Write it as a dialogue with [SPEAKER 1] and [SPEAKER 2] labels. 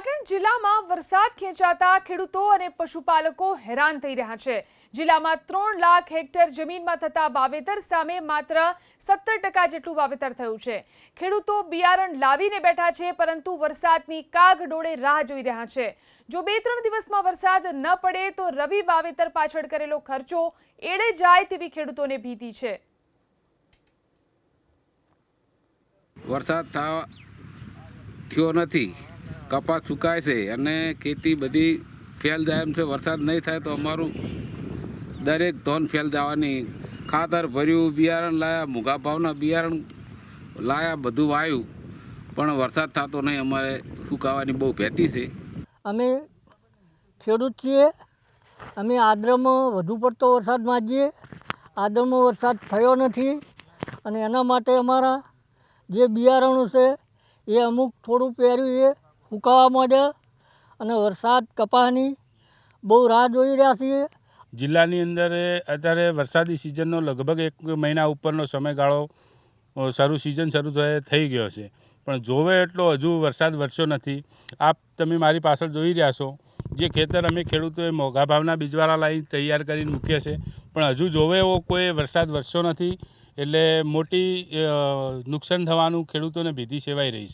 [SPEAKER 1] પાટણ જિલ્લામાં વરસાદ ખેંચાતા ખેડૂતો અને પશુપાલકો હેરાન થઈ રહ્યા છે। જિલ્લામાં 3 લાખ હેક્ટર જમીનમાં થતા વાવેતર સામે માત્ર 70% જેટલું વાવેતર થયું છે। ખેડૂતો બિયારણ લાવીને બેઠા છે, પરંતુ વરસાદની કાગડોળે રાહ જોઈ રહ્યા છે। જો 2-3 દિવસમાં વરસાદ ન પડે તો રવિ વાવેતર પાછળ કરેલો ખર્ચો એળે જાય તેવી ખેડૂતોને ભીતિ છે।
[SPEAKER 2] વરસાદ થયો નથી, કપાસ સુકાય છે અને ખેતી બધી ફેલ જાય એમ છે। વરસાદ નહીં થાય તો અમારું દરેક ધોન ફેલ જવાની। ખાતર ભર્યું, બિયારણ લાયા, મોંઘા ભાવના બિયારણ લાયા, બધું વાવ્યું, પણ વરસાદ થતો નહીં। અમારે સુકાવાની બહુ ભેતી છે।
[SPEAKER 3] અમે ખેડૂત છીએ। અમે આદ્રમાં વધુ પડતો વરસાદ માંગીએ। આદ્રમાં વરસાદ થયો નથી અને એના માટે અમારા જે બિયારણો છે એ અમુક થોડું પહેર્યું એ સુકાવા માંડ્યા અને વરસાદ કપાસની બહુ રાહ જોઈ રહ્યા છીએ।
[SPEAKER 4] જિલ્લાની અંદર અત્યારે વરસાદી સિઝનનો લગભગ 1 મહિના ઉપરનો સમયગાળો સિઝન શરૂ થઈ ગયો છે, પણ જોવે એટલો હજુ વરસાદ વરસ્યો નથી। આપ તમે મારી પાછળ જોઈ રહ્યા છો, જે ખેતર અમે ખેડૂતોએ મોંઘા ભાવના બીજવાળા લાવી તૈયાર કરીને મૂક્યા છે, પણ હજુ જોવે એવો કોઈ વરસાદ વરસ્યો નથી। એટલે મોટી નુકસાન થવાનું ખેડૂતોને ભીતિ સેવાઈ રહી છે।